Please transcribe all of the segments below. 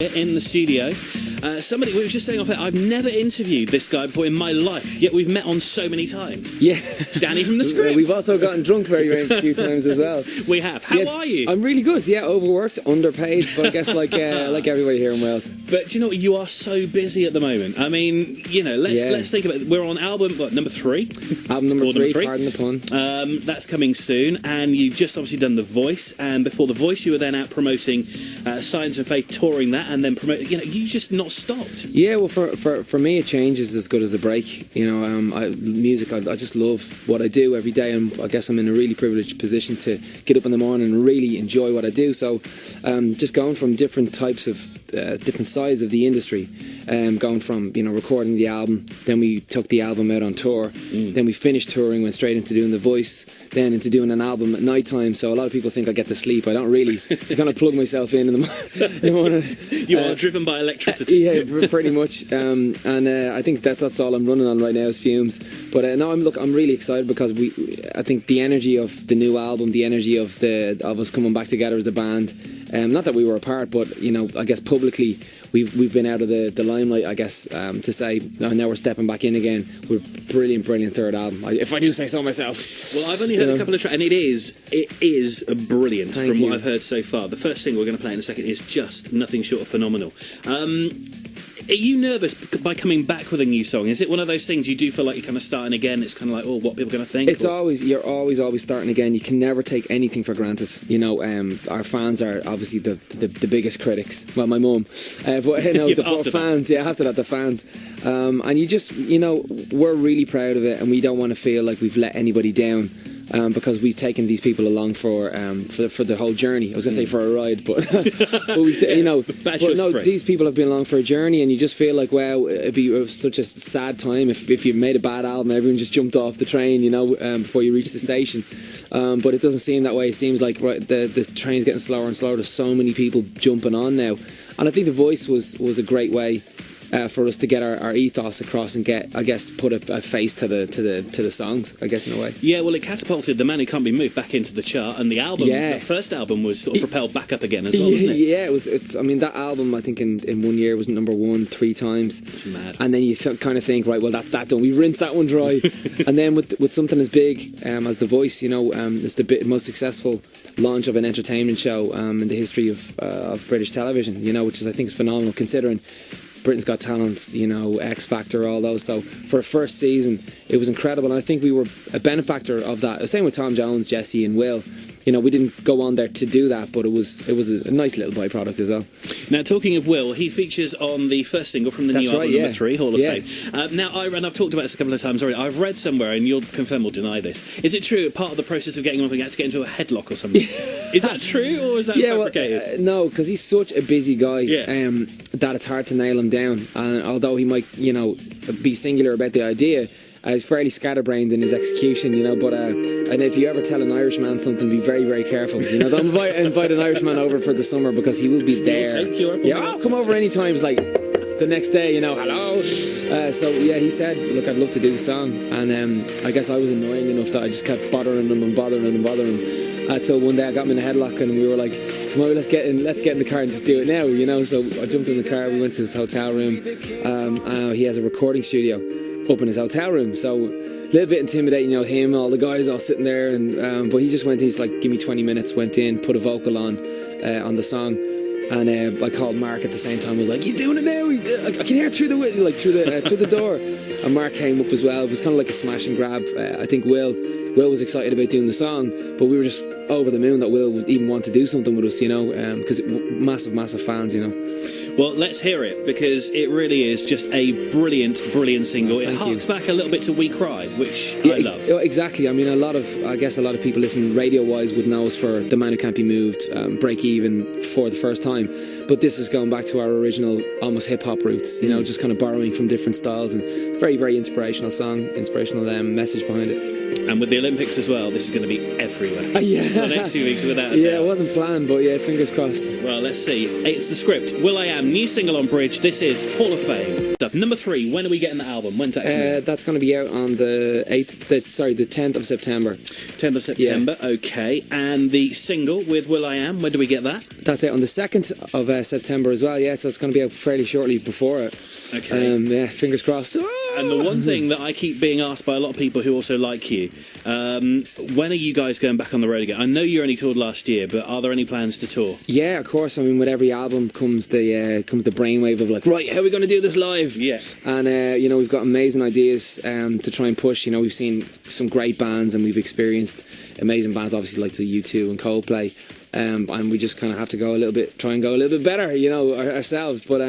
in the studio. Somebody, we were just saying off there, I've never interviewed this guy before in my life, yet we've met on so many times. Yeah. Danny from The Script. We've also gotten drunk very few times as well. We have. How are you? I'm really good, yeah, overworked, underpaid, but I guess like everybody here in Wales. But do you know what, you are so busy at the moment. I mean, you know, let's think about it. We're on album, number 3? Album number 3, pardon the pun. That's coming soon, and you've just obviously done The Voice, and before The Voice you were then out promoting Science and Faith, touring that, and then promoting, you know, you just not stopped. Yeah, well, for me, a change is as good as a break. You know, music, I just love what I do every day, and I guess I'm in a really privileged position to get up in the morning and really enjoy what I do. So, just going from different types of, different sides of the industry, going from, you know, recording the album, then we took the album out on tour, then we finished touring, went straight into doing The Voice, then into doing an album at night time. So a lot of people think I get to sleep. I don't really. So kind of plug myself in the morning. You are driven by electricity. Yeah, pretty much. And I think that's all I'm running on right now is fumes. But no, I'm really excited because I think the energy of the new album, the energy of us coming back together as a band. Not that we were apart, but you know, I guess publicly we've been out of the limelight. I guess to say now we're stepping back in again with brilliant third album. If I do say so myself. Well, I've only heard a couple of tracks, and it is brilliant. Thank from you. what I've heard so far. The first thing we're going to play in a second is just nothing short of phenomenal. Are you nervous by coming back with a new song? Is it one of those things you do feel like you're kind of starting again? It's kind of like, oh, what people are going to think? You're always starting again. You can never take anything for granted. You know, our fans are obviously the biggest critics. Well, my mum, but you know, the fans. Yeah, after that, the fans. And you just, you know, we're really proud of it, and we don't want to feel like we've let anybody down. Because we've taken these people along for the whole journey. I was going to say for a ride, but, but we've you know, these people have been along for a journey, and you just feel like, wow, it was such a sad time if you made a bad album, everyone just jumped off the train, you know, before you reach the station. But it doesn't seem that way. It seems like the train's getting slower and slower. There's so many people jumping on now, and I think The Voice was a great way. For us to get our ethos across and get, I guess, put a face to the songs, I guess, in a way. Yeah, well, it catapulted The Man Who Can't Be Moved back into the chart, and the album, the first album, was sort of propelled back up again as well, wasn't it? Yeah, it's. I mean, that album, I think in 1 year was number 1 3 times. It's mad. And then you kind of think, right, well, that's that done. We've rinsed that one dry. And then with something as big as The Voice, you know, it's the most successful launch of an entertainment show in the history of British television. You know, which is, I think, is phenomenal considering Britain's Got Talent, you know, X Factor, all those. So for a first season, it was incredible, and I think we were a benefactor of that. Same with Tom Jones, Jesse, and Will. You know, we didn't go on there to do that, but it was a nice little byproduct as well. Now, talking of Will, he features on the first single from the new album, number 3, Hall of Fame. Now, and I've talked about this a couple of times already, I've read somewhere, and you'll confirm or deny this, is it true part of the process of getting on, you had to get into a headlock or something? Is that true, or is that fabricated? Well, no, because he's such a busy guy that it's hard to nail him down. And although he might, you know, be singular about the idea, he's fairly scatterbrained in his execution, you know. But and if you ever tell an Irishman something, be very careful. You know, don't invite an Irishman over for the summer because he will be there. I'll come over anytime. It's like the next day, you know, hello. So yeah, he said, look, I'd love to do the song, and I guess I was annoying enough that I just kept bothering him. Till one day I got him in a headlock, and we were like, come on, let's get in the car and just do it now, you know. So I jumped in the car, we went to his hotel room. He has a recording studio up in his hotel room, so a little bit intimidating, you know, him, all the guys all sitting there, and but he just went, he's like, give me 20 minutes, went in, put a vocal on the song, and I called Mark at the same time, was like, he's doing it now, I can hear through the door, and Mark came up as well. It was kind of like a smash and grab. I think Will was excited about doing the song, but we were just over the moon that Will would even want to do something with us, you know, because massive fans, you know. Well, let's hear it, because it really is just a brilliant single. It harks back a little bit to We Cry, which I love. Exactly. I mean, I guess a lot of people listening radio-wise would know us for The Man Who Can't Be Moved, Break Even for the first time. But this is going back to our original, almost hip-hop roots, you know, just kind of borrowing from different styles, and very inspirational song, inspirational message behind it. And with the Olympics as well, this is going to be everywhere. Yeah. For the next few weeks, without a Yeah, doubt. it wasn't planned, but yeah, fingers crossed. Well, let's see. It's The Script. Will.i.am, new single on Bridge. This is Hall of Fame. Number 3, when are we getting the album? When's that coming out? That's going to be out on the 10th of September. 10th of September, yeah. Okay. And the single with Will.i.am, when do we get that? That's out on the 2nd of September as well, yeah, so it's going to be out fairly shortly before it. Okay. Yeah, fingers crossed. And the one thing that I keep being asked by a lot of people who also like you, when are you guys going back on the road again? I know you only toured last year, but are there any plans to tour? Yeah, of course. I mean, with every album comes the brainwave of like, right, how are we going to do this live? Yeah. And, we've got amazing ideas to try and push. We've seen some great bands and we've experienced amazing bands, obviously like the U2 and Coldplay. And we just kind of have to try and go a little bit better, ourselves. But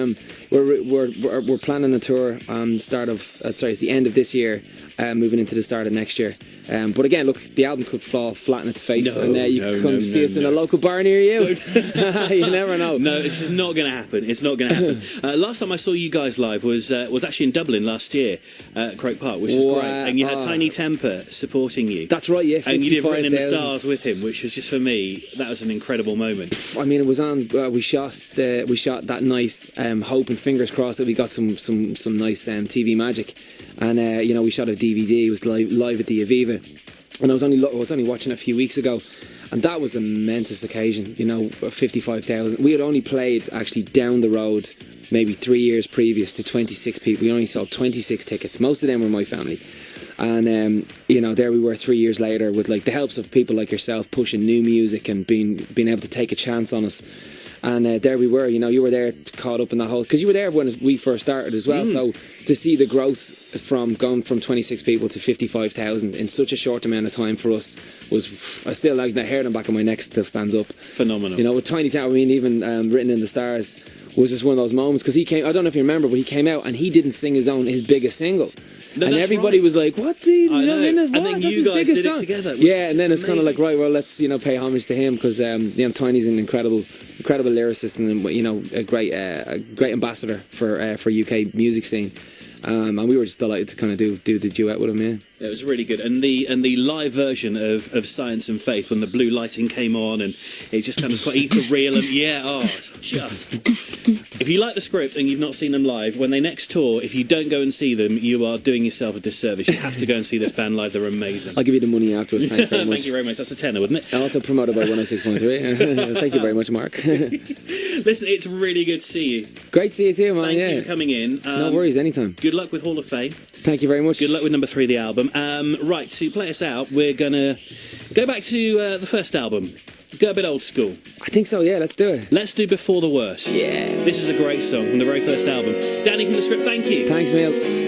we're planning a tour it's the end of this year, moving into the start of next year. But again, look, the album could fall flat on its face, and you can come see us in a local bar near you. You never know. No, it's just not going to happen. It's not going to happen. Last time I saw you guys live was actually in Dublin last year at Croke Park, which was great. And you had Tiny Temper supporting you. That's right, yeah. And you did Written in the Stars with him, which was just, for me, that was an incredible moment. I mean, it was on. We shot that night, hoping, fingers crossed, that we got some nice TV magic. And we shot a DVD. It was live at the Aviva, and I was only watching it a few weeks ago, and that was a momentous occasion. 55,000. We had only played actually down the road maybe 3 years previous to 26 people. We only sold 26 tickets. Most of them were my family, and there we were 3 years later with like the helps of people like yourself pushing new music and being able to take a chance on us. And there we were, you were there caught up in the whole, because you were there when we first started as well. So to see the growth from going from 26 people to 55,000 in such a short amount of time for us was, I still like the hair on the back of my neck still stands up. Phenomenal. With Tiny Tower, I mean, even Written in the Stars was just one of those moments, because he came, I don't know if you remember, but he came out and he didn't sing his biggest single. No, and everybody was like, "What's he? I know. And then that's you guys did it together. Yeah, and then it's kind of like, right, well, let's pay homage to him, because Tiny's an incredible lyricist and a great ambassador for UK music scene. And we were just delighted to kind of do the duet with him. Yeah, it was really good. And the live version of Science and Faith, when the blue lighting came on and it just kind of quite ethereal and it's just. If you like The Script and you've not seen them live, when they next tour, if you don't go and see them, you are doing yourself a disservice. You have to go and see this band live. They're amazing. I'll give you the money afterwards. Thanks very much. Thank you very much. That's a tenner, wouldn't it? Also promoted by 106.3. Thank you very much, Mark. Listen, it's really good to see you. Great to see you too, man. Thank you for coming in. No worries, anytime. Good luck with Hall of Fame. Thank you very much. Good luck with number 3, the album. Right, to play us out, we're going to go back to the first album. Go a bit old school. I think so, yeah, let's do it. Let's do Before the Worst. Yeah. This is a great song from the very first album. Danny from The Script, thank you. Thanks, Neil.